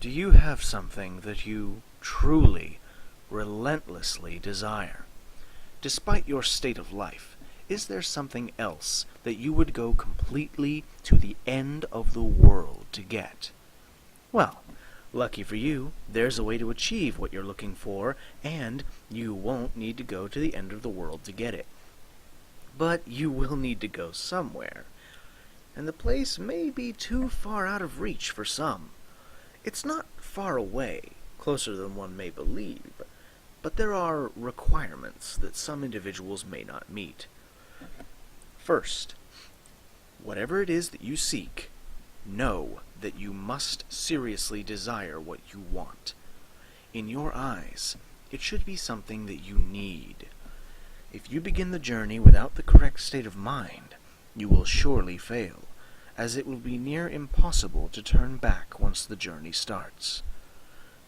Do you have something that you truly, relentlessly desire? Despite your state of life, is there something else that you would go completely to the end of the world to get? Well, lucky for you, there's a way to achieve what you're looking for, and you won't need to go to the end of the world to get it. But you will need to go somewhere, and the place may be too far out of reach for some. It's not far away, closer than one may believe, but there are requirements that some individuals may not meet. First, whatever it is that you seek, know that you must seriously desire what you want. In your eyes, it should be something that you need. If you begin the journey without the correct state of mind, you will surely fail, as it will be near impossible to turn back once the journey starts.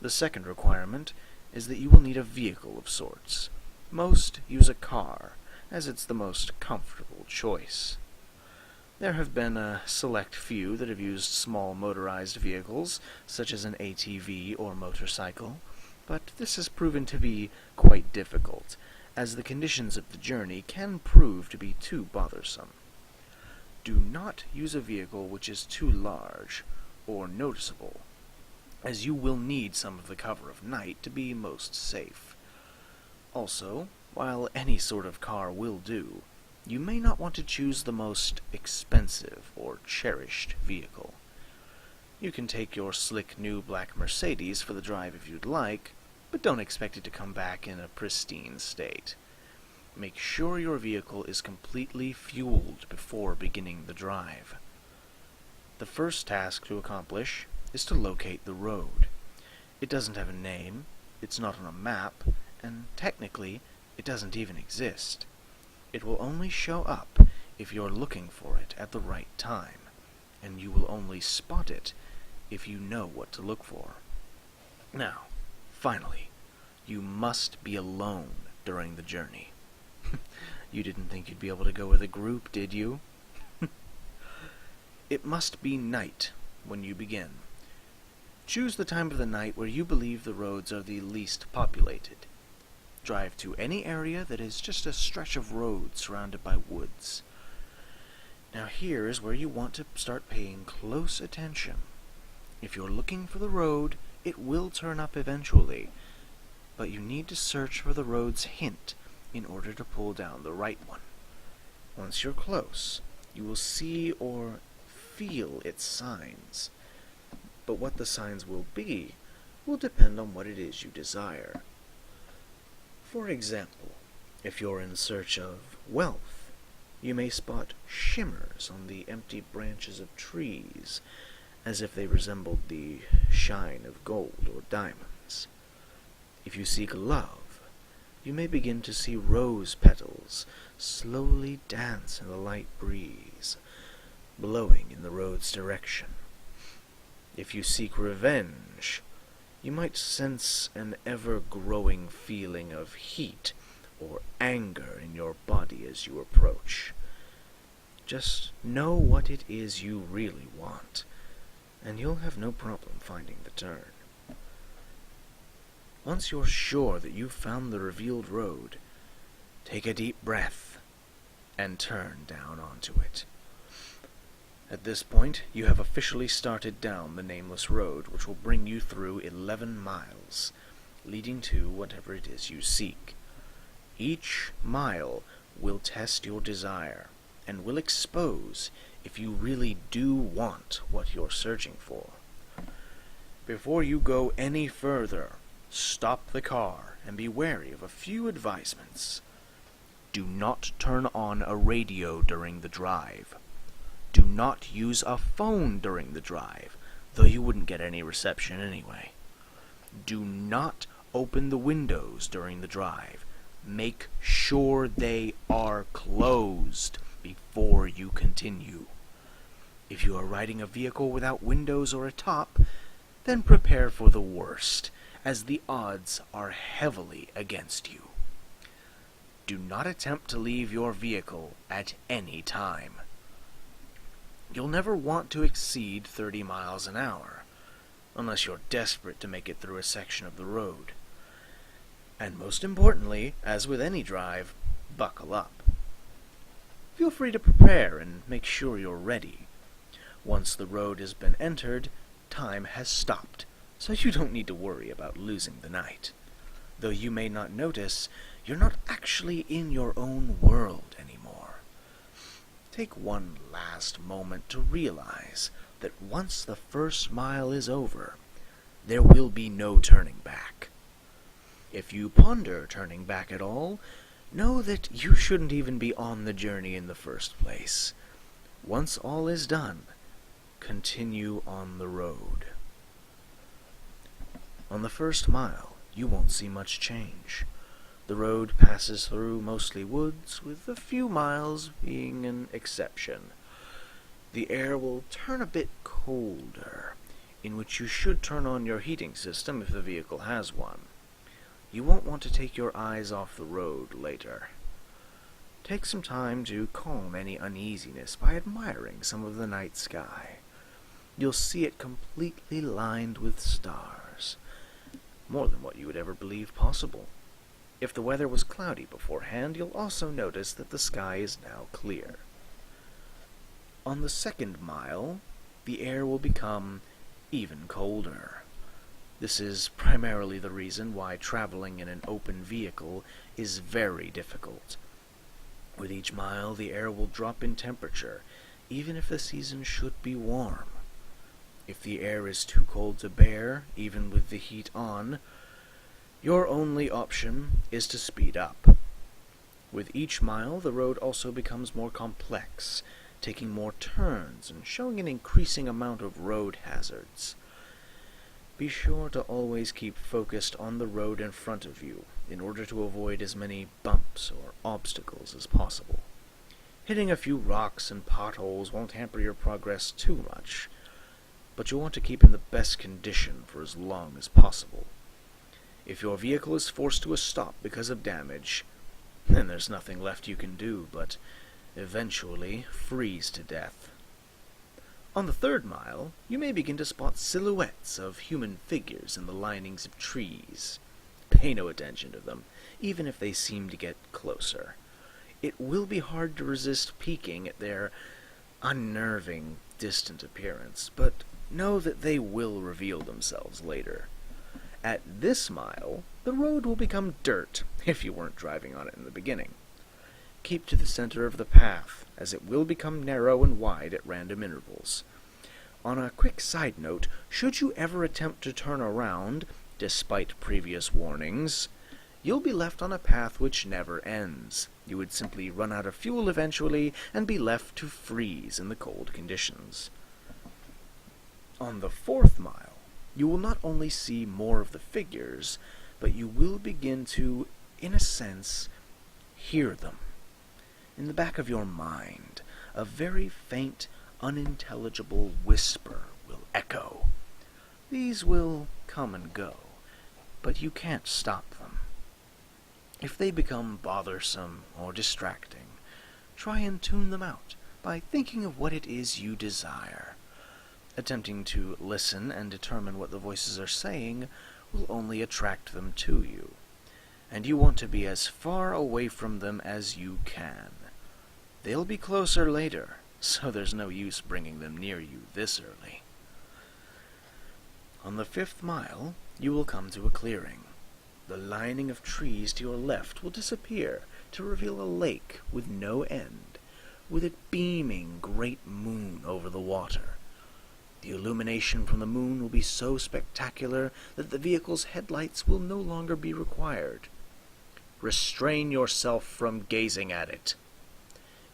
The second requirement is that you will need a vehicle of sorts. Most use a car, as it's the most comfortable choice. There have been a select few that have used small motorized vehicles, such as an ATV or motorcycle, but this has proven to be quite difficult, as the conditions of the journey can prove to be too bothersome. Do not use a vehicle which is too large or noticeable, as you will need some of the cover of night to be most safe. Also, while any sort of car will do, you may not want to choose the most expensive or cherished vehicle. You can take your slick new black Mercedes for the drive if you'd like, but don't expect it to come back in a pristine state. Make sure your vehicle is completely fueled before beginning the drive. The first task to accomplish is to locate the road. It doesn't have a name, it's not on a map, and technically, it doesn't even exist. It will only show up if you're looking for it at the right time, and you will only spot it if you know what to look for. Now, finally, you must be alone during the journey. You didn't think you'd be able to go with a group, did you? It must be night when you begin. Choose the time of the night where you believe the roads are the least populated. Drive to any area that is just a stretch of road surrounded by woods. Now here is where you want to start paying close attention. If you're looking for the road, it will turn up eventually, but you need to search for the road's hint in order to pull down the right one. Once you're close, you will see or feel its signs, but what the signs will be will depend on what it is you desire. For example, if you're in search of wealth, you may spot shimmers on the empty branches of trees, as if they resembled the shine of gold or diamonds. If you seek love, you may begin to see rose petals slowly dance in the light breeze, blowing in the road's direction. If you seek revenge, you might sense an ever-growing feeling of heat or anger in your body as you approach. Just know what it is you really want, and you'll have no problem finding the turn. Once you're sure that you've found the revealed road, take a deep breath and turn down onto it. At this point, you have officially started down the nameless road, which will bring you through 11 miles, leading to whatever it is you seek. Each mile will test your desire, and will expose if you really do want what you're searching for. Before you go any further, stop the car and be wary of a few advisements. Do not turn on a radio during the drive. Do not use a phone during the drive, though you wouldn't get any reception anyway. Do not open the windows during the drive. Make sure they are closed before you continue. If you are riding a vehicle without windows or a top, then prepare for the worst, as the odds are heavily against you. Do not attempt to leave your vehicle at any time. You'll never want to exceed 30 miles an hour. unless you're desperate to make it through a section of the road. And most importantly, as with any drive, buckle up. Feel free to prepare and make sure you're ready. Once the road has been entered, time has stopped, so you don't need to worry about losing the night. Though you may not notice, you're not actually in your own world anymore. Take one last moment to realize that once the first mile is over, there will be no turning back. If you ponder turning back at all, know that you shouldn't even be on the journey in the first place. Once all is done, continue on the road. On the first mile, you won't see much change. The road passes through mostly woods, with a few miles being an exception. The air will turn a bit colder, in which you should turn on your heating system if the vehicle has one. You won't want to take your eyes off the road later. Take some time to calm any uneasiness by admiring some of the night sky. You'll see it completely lined with stars, more than what you would ever believe possible. If the weather was cloudy beforehand, you'll also notice that the sky is now clear. On the second mile, the air will become even colder. This is primarily the reason why traveling in an open vehicle is very difficult. With each mile, the air will drop in temperature, even if the season should be warm. If the air is too cold to bear, even with the heat on, your only option is to speed up. With each mile, the road also becomes more complex, taking more turns and showing an increasing amount of road hazards. Be sure to always keep focused on the road in front of you in order to avoid as many bumps or obstacles as possible. Hitting a few rocks and potholes won't hamper your progress too much, but you'll want to keep in the best condition for as long as possible. If your vehicle is forced to a stop because of damage, then there's nothing left you can do but eventually freeze to death. On the third mile, you may begin to spot silhouettes of human figures in the linings of trees. Pay no attention to them, even if they seem to get closer. It will be hard to resist peeking at their unnerving, distant appearance, but know that they will reveal themselves later. At this mile, the road will become dirt if you weren't driving on it in the beginning. Keep to the center of the path, as it will become narrow and wide at random intervals. On a quick side note, should you ever attempt to turn around, despite previous warnings, you'll be left on a path which never ends. You would simply run out of fuel eventually and be left to freeze in the cold conditions. On the fourth mile, you will not only see more of the figures, but you will begin to, in a sense, hear them. In the back of your mind, a very faint, unintelligible whisper will echo. These will come and go, but you can't stop them. If they become bothersome or distracting, try and tune them out by thinking of what it is you desire. Attempting to listen and determine what the voices are saying will only attract them to you, and you want to be as far away from them as you can. They'll be closer later, so there's no use bringing them near you this early. On the fifth mile, you will come to a clearing. The lining of trees to your left will disappear to reveal a lake with no end, with a beaming great moon over the water. The illumination from the moon will be so spectacular that the vehicle's headlights will no longer be required. Restrain yourself from gazing at it.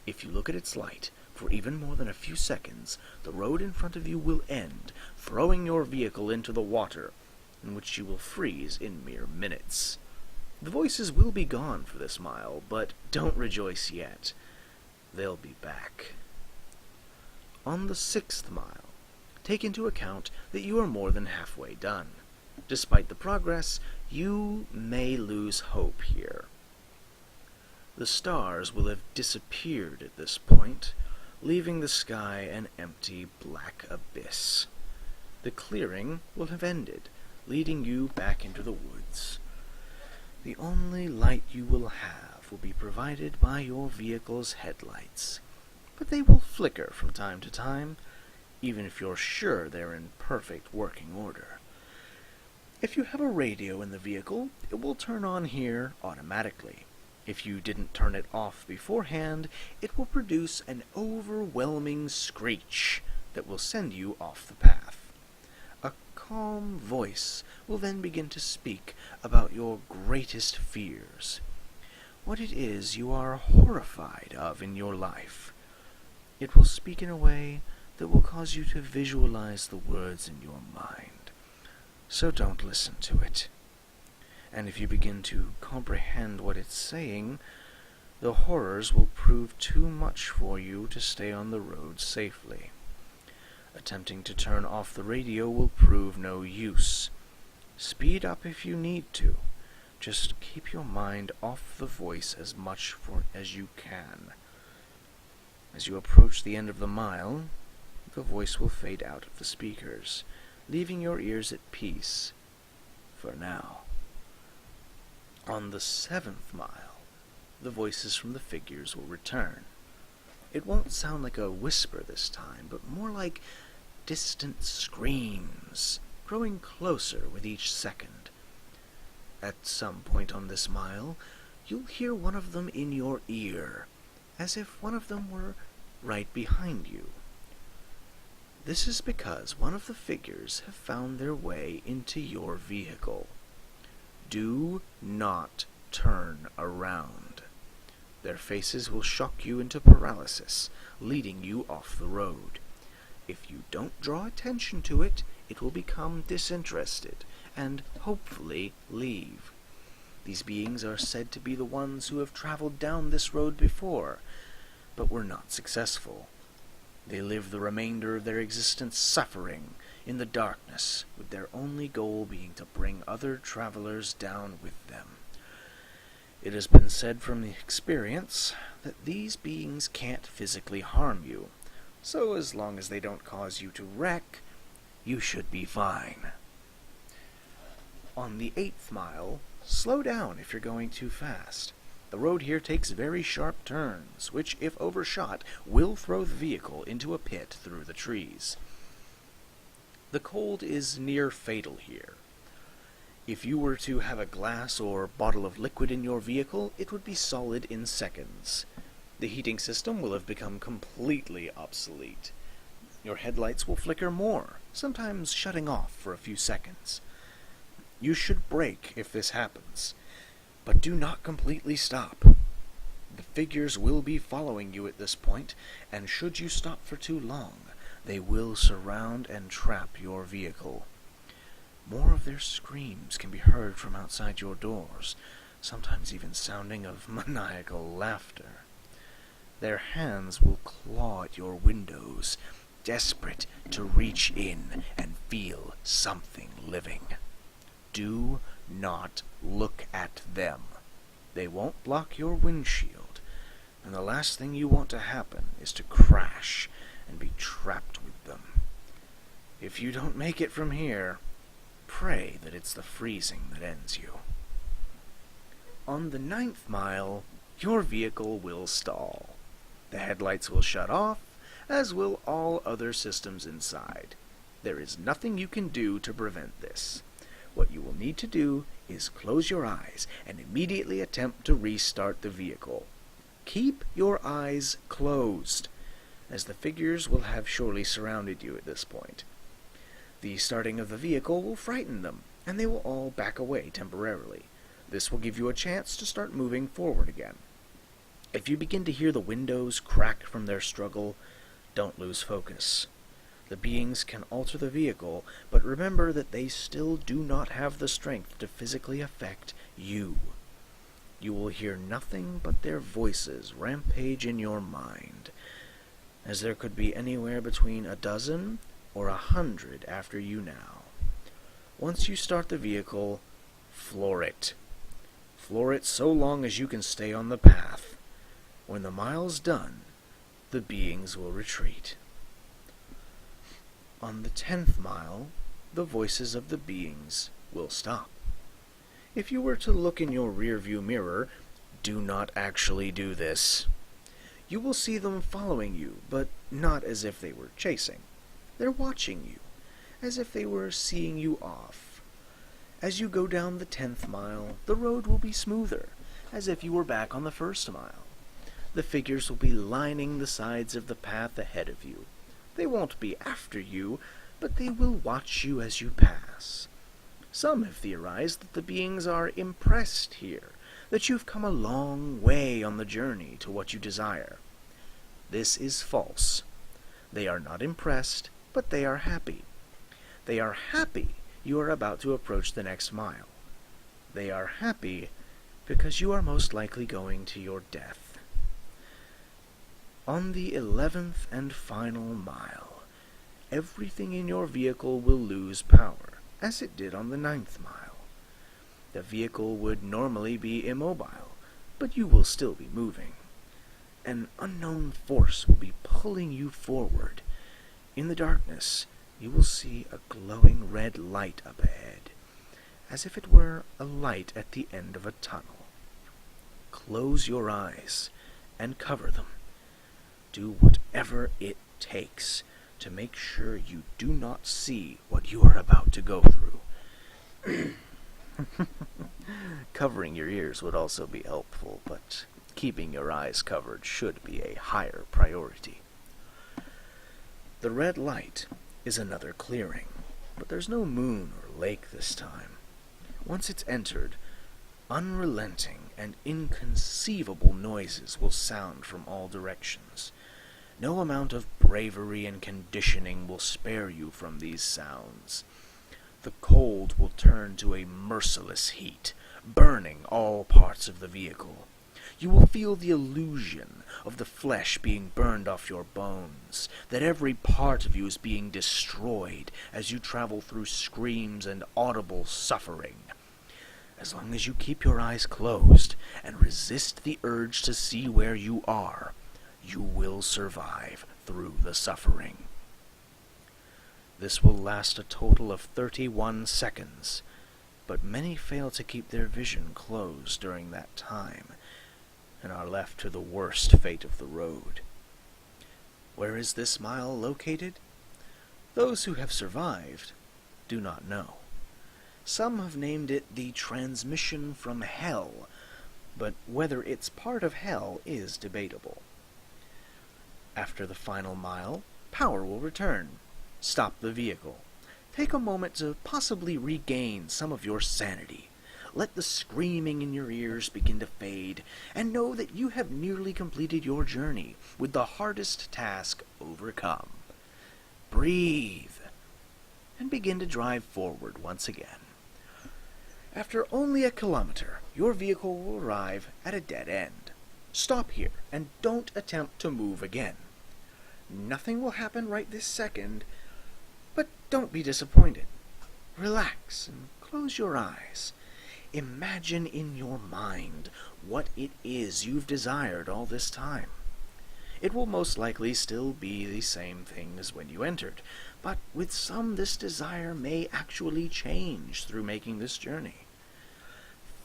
If you look at its light for even more than a few seconds, the road in front of you will end, throwing your vehicle into the water, in which you will freeze in mere minutes. The voices will be gone for this mile, but don't rejoice yet. They'll be back. On the sixth mile, take into account that you are more than halfway done. Despite the progress, you may lose hope here. The stars will have disappeared at this point, leaving the sky an empty black abyss. The clearing will have ended, leading you back into the woods. The only light you will have will be provided by your vehicle's headlights, but they will flicker from time to time, even if you're sure they're in perfect working order. If you have a radio in the vehicle, it will turn on here automatically. If you didn't turn it off beforehand, it will produce an overwhelming screech that will send you off the path. A calm voice will then begin to speak about your greatest fears, what it is you are horrified of in your life. It will speak in a way that will cause you to visualize the words in your mind. So don't listen to it. And if you begin to comprehend what it's saying, the horrors will prove too much for you to stay on the road safely. Attempting to turn off the radio will prove no use. Speed up if you need to. Just keep your mind off the voice as much as you can. As you approach the end of the mile, the voice will fade out of the speakers, leaving your ears at peace for now. On the 7th mile, the voices from the figures will return. It won't sound like a whisper this time, but more like distant screams, growing closer with each second. At some point on this mile, you'll hear one of them in your ear, as if one of them were right behind you. This is because one of the figures have found their way into your vehicle. Do not turn around. Their faces will shock you into paralysis, leading you off the road. If you don't draw attention to it, it will become disinterested and hopefully leave. These beings are said to be the ones who have traveled down this road before, but were not successful. They live the remainder of their existence suffering in the darkness, with their only goal being to bring other travelers down with them. It has been said from experience that these beings can't physically harm you, so as long as they don't cause you to wreck, you should be fine. On the 8th mile, slow down if you're going too fast. The road here takes very sharp turns, which, if overshot, will throw the vehicle into a pit through the trees. The cold is near fatal here. If you were to have a glass or bottle of liquid in your vehicle, it would be solid in seconds. The heating system will have become completely obsolete. Your headlights will flicker more, sometimes shutting off for a few seconds. You should brake if this happens, but do not completely stop. The figures will be following you at this point, and should you stop for too long, they will surround and trap your vehicle. More of their screams can be heard from outside your doors, sometimes even sounding of maniacal laughter. Their hands will claw at your windows, desperate to reach in and feel something living. Do not look at them. They won't block your windshield, and the last thing you want to happen is to crash and be trapped with them. If you don't make it from here, pray that it's the freezing that ends you. On the 9th mile, your vehicle will stall. The headlights will shut off, as will all other systems inside. There is nothing you can do to prevent this. What you will need to do is close your eyes and immediately attempt to restart the vehicle. Keep your eyes closed, as the figures will have surely surrounded you at this point. The starting of the vehicle will frighten them, and they will all back away temporarily. This will give you a chance to start moving forward again. If you begin to hear the windows crack from their struggle, don't lose focus. The beings can alter the vehicle, but remember that they still do not have the strength to physically affect you. You will hear nothing but their voices rampage in your mind, as there could be anywhere between 12 or 100 after you now. Once you start the vehicle, floor it. Floor it so long as you can stay on the path. When the mile's done, the beings will retreat. On the 10th mile, the voices of the beings will stop. If you were to look in your rearview mirror, do not actually do this. You will see them following you, but not as if they were chasing. They're watching you, as if they were seeing you off. As you go down the 10th mile, the road will be smoother, as if you were back on the 1st mile. The figures will be lining the sides of the path ahead of you. They won't be after you, but they will watch you as you pass. Some have theorized that the beings are impressed here, that you've come a long way on the journey to what you desire. This is false. They are not impressed, but they are happy. They are happy you are about to approach the next mile. They are happy because you are most likely going to your death. On the 11th and final mile, everything in your vehicle will lose power, as it did on the 9th mile. The vehicle would normally be immobile, but you will still be moving. An unknown force will be pulling you forward. In the darkness, you will see a glowing red light up ahead, as if it were a light at the end of a tunnel. Close your eyes and cover them. Do whatever it takes to make sure you do not see what you are about to go through. Covering your ears would also be helpful, but keeping your eyes covered should be a higher priority. The red light is another clearing, but there's no moon or lake this time. Once it's entered, unrelenting and inconceivable noises will sound from all directions. No amount of bravery and conditioning will spare you from these sounds. The cold will turn to a merciless heat, burning all parts of the vehicle. You will feel the illusion of the flesh being burned off your bones, that every part of you is being destroyed as you travel through screams and audible suffering. As long as you keep your eyes closed and resist the urge to see where you are, you will survive through the suffering. This will last a total of 31 seconds, but many fail to keep their vision closed during that time, and are left to the worst fate of the road. Where is this mile located? Those who have survived do not know. Some have named it the transmission from hell, but whether it's part of hell is debatable. After the final mile, power will return. Stop the vehicle. Take a moment to possibly regain some of your sanity. Let the screaming in your ears begin to fade, and know that you have nearly completed your journey with the hardest task overcome. Breathe, and begin to drive forward once again. After only a kilometer, your vehicle will arrive at a dead end. Stop here, and don't attempt to move again. Nothing will happen right this second, but don't be disappointed. Relax and close your eyes. Imagine in your mind what it is you've desired all this time. It will most likely still be the same thing as when you entered, but with some this desire may actually change through making this journey.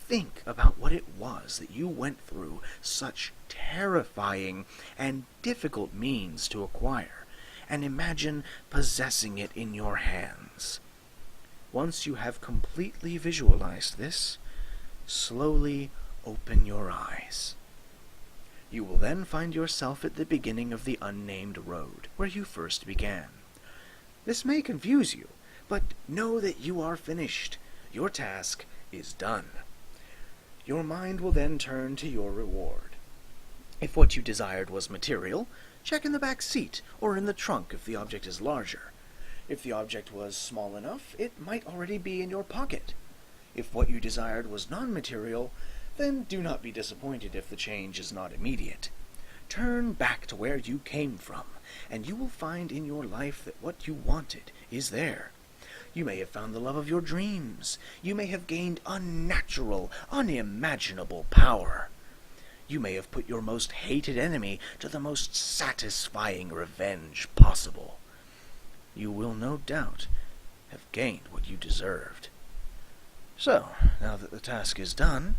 Think about what it was that you went through such terrifying and difficult means to acquire, and imagine possessing it in your hands. Once you have completely visualized this, slowly open your eyes. You will then find yourself at the beginning of the unnamed road, where you first began. This may confuse you, but know that you are finished. Your task is done. Your mind will then turn to your reward. If what you desired was material, check in the back seat or in the trunk if the object is larger. If the object was small enough, it might already be in your pocket. If what you desired was non-material, then do not be disappointed if the change is not immediate. Turn back to where you came from, and you will find in your life that what you wanted is there. You may have found the love of your dreams. You may have gained unnatural, unimaginable power. You may have put your most hated enemy to the most satisfying revenge possible. you will no doubt have gained what you deserved. So, now that the task is done,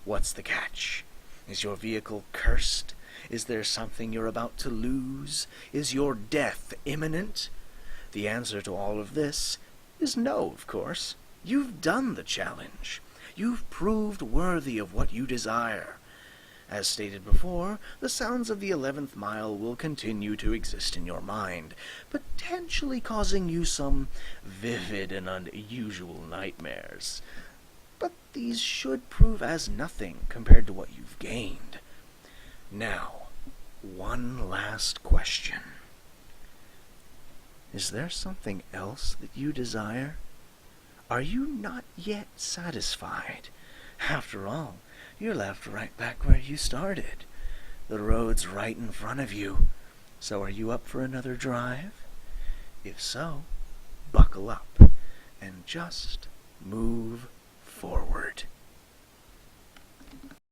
what's the catch? Is your vehicle cursed? Is there something you're about to lose? Is your death imminent? The answer to all of this is no, of course. You've done the challenge. You've proved worthy of what you desire. As stated before, the sounds of the 11th mile will continue to exist in your mind, potentially causing you some vivid and unusual nightmares. But these should prove as nothing compared to what you've gained. Now, one last question. Is there something else that you desire? Are you not yet satisfied? After all, you're left right back where you started. The road's right in front of you. So are you up for another drive? If so, buckle up and just move